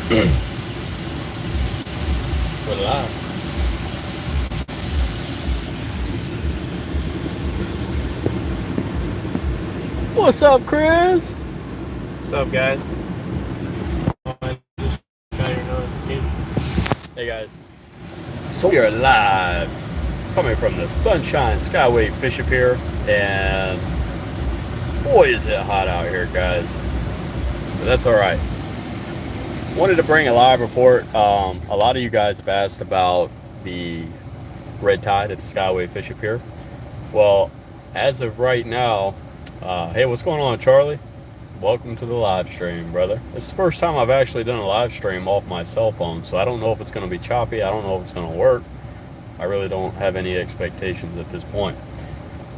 We're live. What's up, Chris? What's up, guys? I just got your notification. Hey, guys. So we are live, coming from the Sunshine Skyway Fishing Pier, and boy, is it hot out here, guys. But that's all right. Wanted to bring a live report. A lot of you guys have asked about the red tide at the Skyway Fishing Pier. Well, as of right now, hey, what's going on, Charlie? Welcome to the live stream, brother. This is the first time I've actually done a live stream off my cell phone, so I don't know if it's going to be choppy. I don't know if it's going to work. I really don't have any expectations at this point.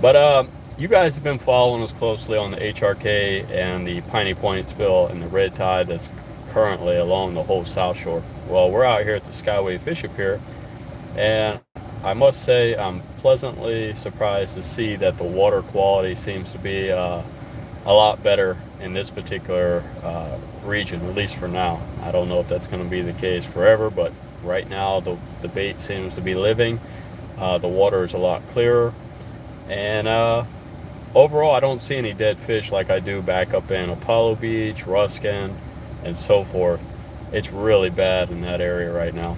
But you guys have been following us closely on the HRK and the Piney Point spill and the red tide that's currently along the whole South Shore. Well, we're out here at the Skyway Fishing Pier, and I must say I'm pleasantly surprised to see that the water quality seems to be a lot better in this particular region, at least for now. I don't know if that's going to be the case forever, but right now the bait seems to be living. The water is a lot clearer, and overall I don't see any dead fish like I do back up in Apollo Beach, Ruskin, and so forth. It's really bad in that area right now.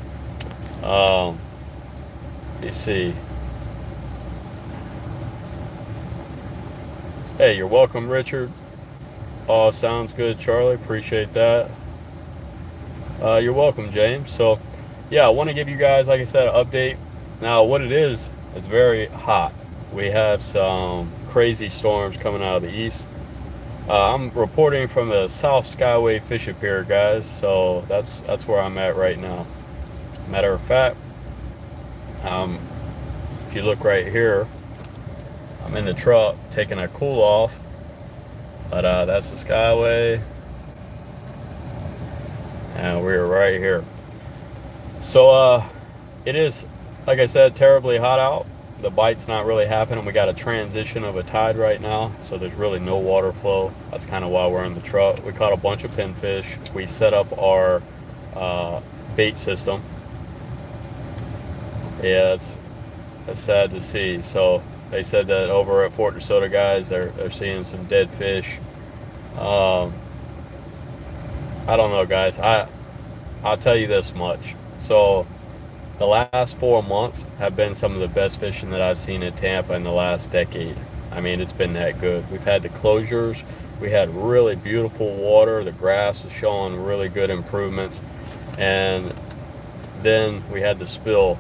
Um, you see. Hey, you're welcome, Richard. Oh, sounds good, Charlie. Appreciate that. You're welcome, James. So, yeah, I want to give you guys, like I said, an update. Now, what it is, it's very hot. We have some crazy storms coming out of the east. I'm reporting from the South Skyway Fishing Pier, guys. So that's where I'm at right now. Matter of fact, um, if you look right here, I'm in the truck taking a cool off. But that's the Skyway, and we're right here. So it is, like I said, terribly hot out. The bite's not really happening. We got a transition of a tide right now, so there's really no water flow. That's kind of why we're in the truck. We caught a bunch of pinfish. We set up our bait system. Yeah, it's sad to see. So they said that over at Fort DeSoto, guys, they're seeing some dead fish. Um, I don't know, guys. I'll tell you this much. So the last 4 months have been some of the best fishing that I've seen in Tampa in the last decade. I mean, it's been that good. We've had the closures. We had really beautiful water. The grass was showing really good improvements, and then we had the spill,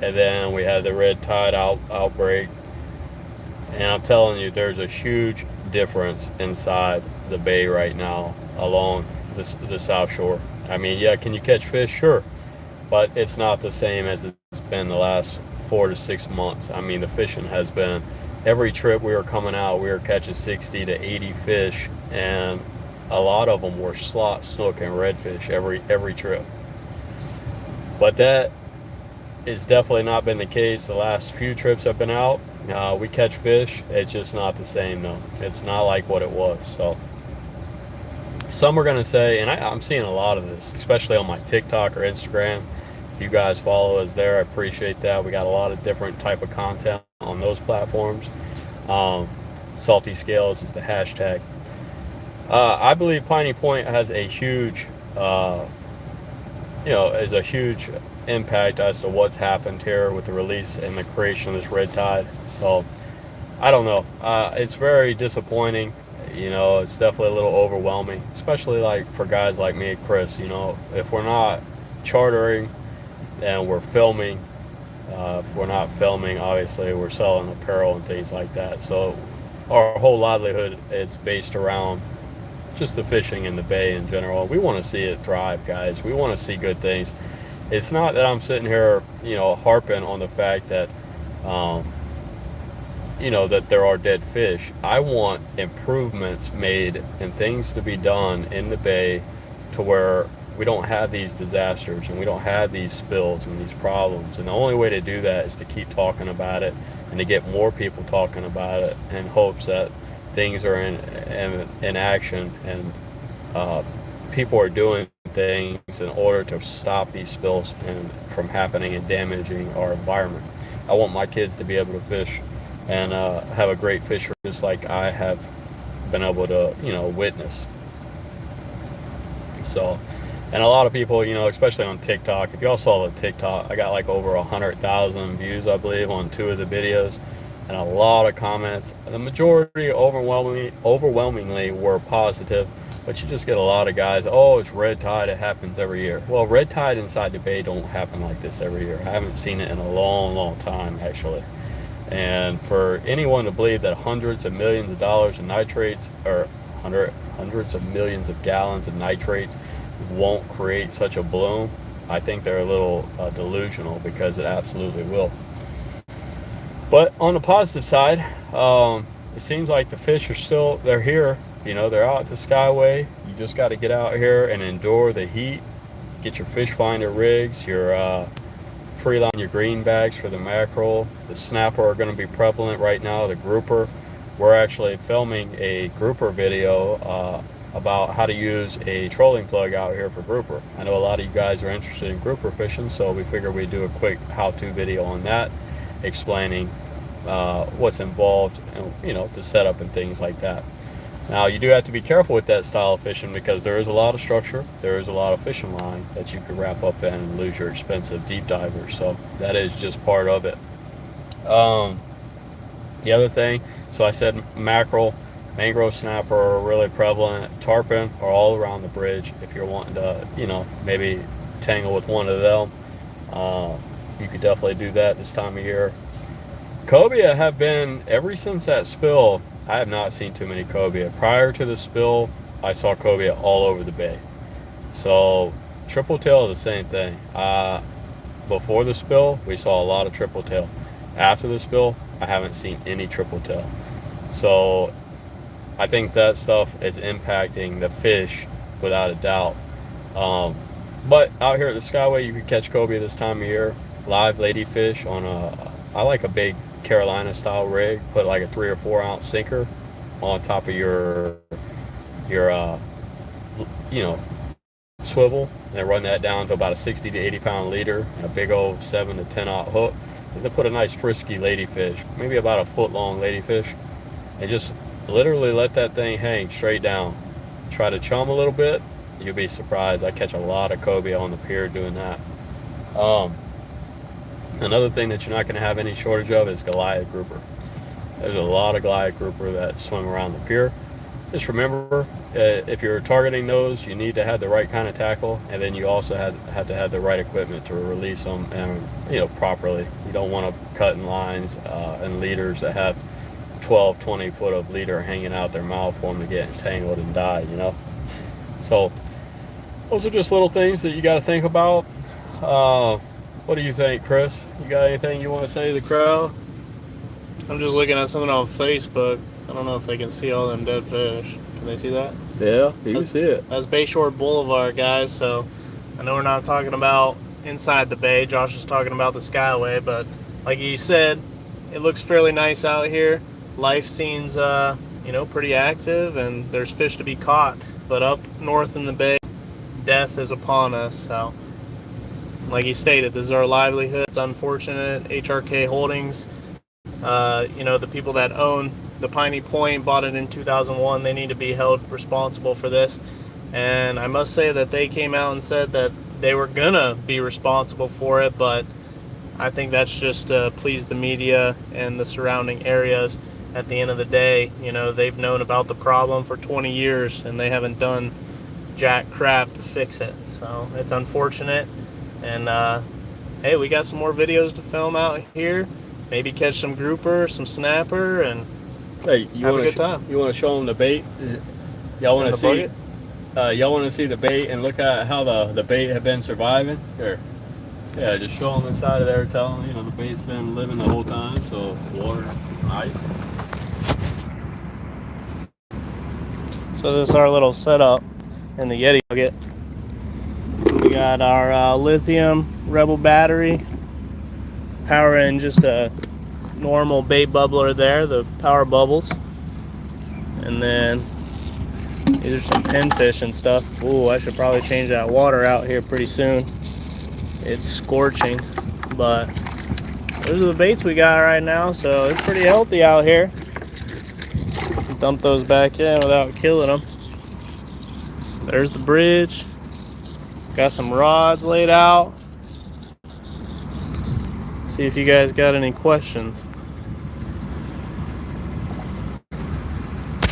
and then we had the red tide outbreak. And I'm telling you, there's a huge difference inside the bay right now along the South Shore. I mean, yeah, can you catch fish? Sure. But it's not the same as it's been the last 4 to 6 months. I mean, the fishing has been, every trip we were coming out, we were catching 60 to 80 fish, and a lot of them were slot, snook, and redfish every trip. But that has definitely not been the case the last few trips I've been out. We catch fish. It's just not the same, though. It's not like what it was. So some are going to say, and I'm seeing a lot of this, especially on my TikTok or Instagram. If you guys follow us there, I appreciate that. We got a lot of different type of content on those platforms. Salty Scales is the hashtag. I believe Piney Point has a huge, is a huge impact as to what's happened here with the release and the creation of this red tide. So I don't know. It's very disappointing. It's definitely a little overwhelming, especially like for guys like me and Chris. If we're not chartering and we're filming, if we're not filming, obviously we're selling apparel and things like that. So our whole livelihood is based around just the fishing in the bay in general. We want to see it thrive, guys. We want to see good things. It's not that I'm sitting here, harping on the fact that, that there are dead fish. I want improvements made and things to be done in the bay to where we don't have these disasters and we don't have these spills and these problems. And the only way to do that is to keep talking about it and to get more people talking about it in hopes that things are in action and people are doing things in order to stop these spills from happening and damaging our environment. I want my kids to be able to fish and have a great fishery just like I have been able to, witness. So, and a lot of people, especially on TikTok, if y'all saw the TikTok, I got like over 100,000 views, I believe, on 2 of the videos, and a lot of comments. The majority, overwhelmingly were positive, but you just get a lot of guys, oh, it's red tide, it happens every year. Well, red tide inside the bay don't happen like this every year. I haven't seen it in a long time, actually. And for anyone to believe that hundreds of millions of dollars in nitrates, or hundreds of millions of gallons of nitrates won't create such a bloom, I think they're a little delusional, because it absolutely will. But on the positive side, it seems like the fish are they're here. They're out at the Skyway. You just got to get out here and endure the heat. Get your fish finder rigs, your freeline, your green bags for the mackerel. The snapper are going to be prevalent right now. The grouper. We're actually filming a grouper video about how to use a trolling plug out here for grouper. I know a lot of you guys are interested in grouper fishing, so we figured we'd do a quick how-to video on that, explaining what's involved, the setup and things like that. Now, you do have to be careful with that style of fishing, because there is a lot of structure, there is a lot of fishing line that you could wrap up in and lose your expensive deep divers. So that is just part of it. The other thing, so I said mackerel, mangrove snapper are really prevalent. Tarpon are all around the bridge. If you're wanting to, maybe tangle with one of them, you could definitely do that this time of year. Cobia have been, ever since that spill, I have not seen too many cobia. Prior to the spill, I saw cobia all over the bay. So triple tail, the same thing. Before the spill, we saw a lot of triple tail. After the spill, I haven't seen any triple tail. So I think that stuff is impacting the fish without a doubt. But out here at the Skyway, you can catch cobia this time of year. Live ladyfish on I like a big Carolina style rig. Put like a 3 or 4 ounce sinker on top of your swivel, and then run that down to about a 60 to 80 pound leader and a big old 7 to 10 aught hook. And then put a nice frisky ladyfish, maybe about a foot long ladyfish, and just literally let that thing hang straight down. Try to chum a little bit, you'll be surprised. I catch a lot of cobia on the pier doing that. Another thing that you're not going to have any shortage of is Goliath grouper. There's a lot of Goliath grouper that swim around the pier. Just remember, if you're targeting those, you need to have the right kind of tackle, and then you also have to have the right equipment to release them, and properly. You don't want to cut in lines and leaders that have 12, 20 foot of leader hanging out their mouth for them to get entangled and die. So those are just little things that you got to think about. What do you think, Chris? You got anything you want to say to the crowd? I'm just looking at something on Facebook. I don't know if they can see all them dead fish. Can they see that? Yeah, you can see it. That's Bayshore Boulevard, guys. So I know we're not talking about inside the bay. Josh is talking about the Skyway, but like you said, it looks fairly nice out here. Life seems, pretty active, and there's fish to be caught. But up north in the bay, death is upon us. So, like he stated, this is our livelihood. It's unfortunate. HRK Holdings, the people that own the Piney Point, bought it in 2001. They need to be held responsible for this. And I must say that they came out and said that they were gonna be responsible for it, but I think that's just to please the media and the surrounding areas. At the end of the day, they've known about the problem for 20 years and they haven't done jack crap to fix it. So it's unfortunate. And hey, we got some more videos to film out here. Maybe catch some grouper, some snapper, and hey, have a good time. You want to show them the bait? Y'all want to see? Y'all want to see the bait and look at how the bait have been surviving? Here, yeah, just show them inside of there. Tell them the bait's been living the whole time. So water, ice. So this is our little setup in the Yeti bucket. We got our lithium Rebel battery, powering just a normal bait bubbler there, the power bubbles. And then These are some pinfish and stuff. Ooh, I should probably change that water out here pretty soon. It's scorching, but those are the baits we got right now, so it's pretty healthy out here. Dump those back in without killing them. There's the bridge. Got some rods laid out. Let's see if you guys got any questions.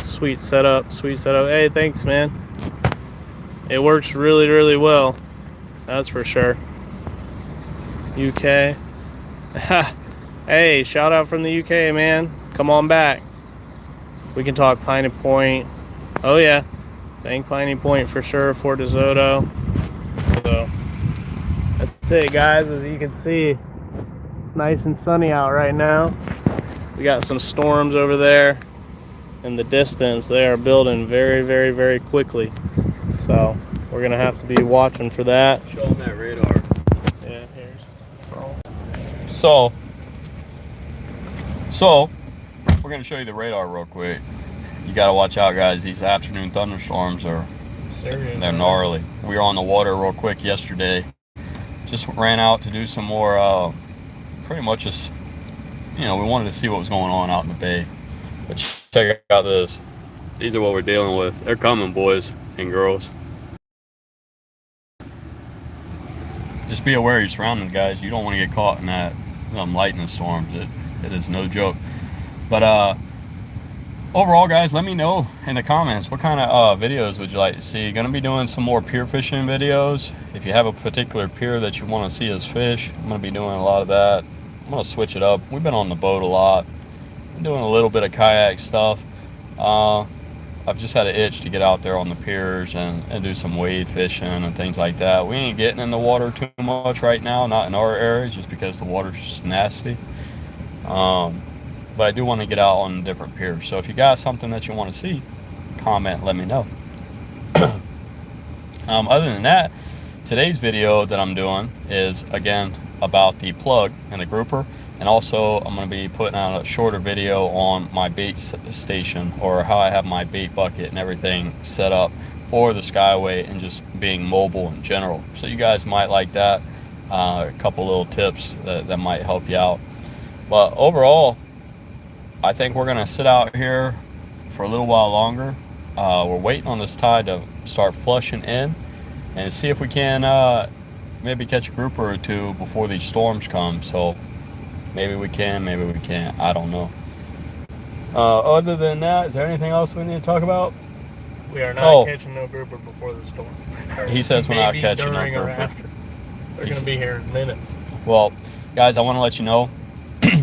Sweet setup, sweet setup. Hey, thanks, man. It works really, really well. That's for sure. UK. Hey, shout out from the UK, man. Come on back. We can talk Piney Point. Oh yeah, thank Piney Point for sure. Fort DeSoto. So that's it, guys. As you can see, it's nice and sunny out right now. We got some storms over there in the distance. They are building very, very, very quickly. So we're gonna have to be watching for that. Show them that radar. Yeah, here's the phone. So we're gonna show you the radar real quick. You gotta watch out, guys. These afternoon thunderstorms are Serious, they're gnarly. We were on the water real quick yesterday. Just ran out to do some more. Pretty much just, we wanted to see what was going on out in the bay. But check out this. These are what we're dealing with. They're coming, boys and girls. Just be aware of your surroundings, guys. You don't want to get caught in that lightning storms. It is no joke. But overall, guys, let me know in the comments what kind of videos would you like to see. Going to be doing some more pier fishing videos. If you have a particular pier that you want to see us fish, I'm going to be doing a lot of that. I'm going to switch it up. We've been on the boat a lot. Been doing a little bit of kayak stuff. I've just had an itch to get out there on the piers and do some wade fishing and things like that. We ain't getting in the water too much right now, not in our area, just because the water's just nasty. But I do want to get out on different piers. So if you got something that you want to see, comment, let me know. Other than that, today's video that I'm doing is, again, about the plug and the grouper. And also, I'm going to be putting out a shorter video on my bait station, or how I have my bait bucket and everything set up for the Skyway and just being mobile in general. So you guys might like that. A couple little tips that might help you out. But overall, I think we're going to sit out here for a little while longer. We're waiting on this tide to start flushing in and see if we can maybe catch a grouper or two before these storms come. So maybe we can, maybe we can't. I don't know. Other than that, is there anything else we need to talk about? We are not catching no grouper before the storm. He says we're not catching no during grouper. or after. They're going to be here in minutes. Well, guys, I want to let you know,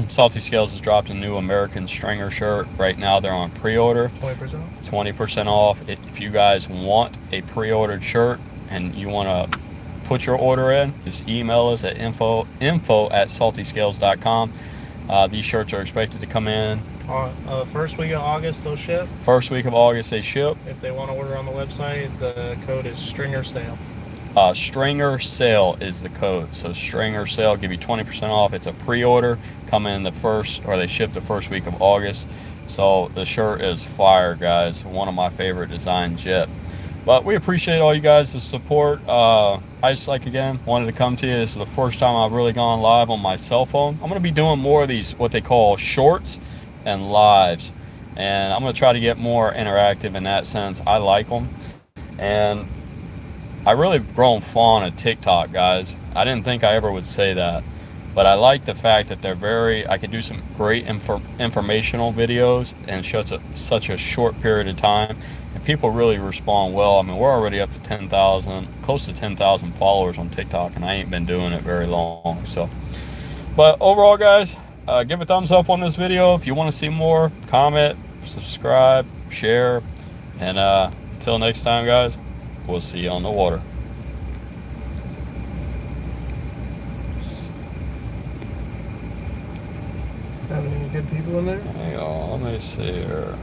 Salty Scales has dropped a new American stringer shirt. Right now they're on pre-order. 20% off? 20% off. If you guys want a pre-ordered shirt and you want to put your order in, just email us at info@saltyscales.com. These shirts are expected to come in first week of August. They'll ship. First week of August they ship. If they want to order on the website, the code is Stringer Sale. Stringer Sale is the code. So Stringer Sale, give you 20% off. It's a pre-order, come in they ship the first week of August. So the shirt is fire, guys. One of my favorite designs yet. But we appreciate all you guys' support. I just wanted to come to you. This is the first time I've really gone live on my cell phone. I'm going to be doing more of these, what they call shorts and lives. And I'm going to try to get more interactive in that sense. I like them. And I really grown fond of TikTok, guys. I didn't think I ever would say that. But I like the fact that I can do some great informational videos in such a short period of time. And people really respond well. I mean, we're already up to 10,000, close to 10,000 followers on TikTok, and I ain't been doing it very long. So, but overall, guys, give a thumbs up on this video. If you want to see more, comment, subscribe, share. And until next time, guys, we'll see you on the water. Having any good people in there? Hang on, let me see here.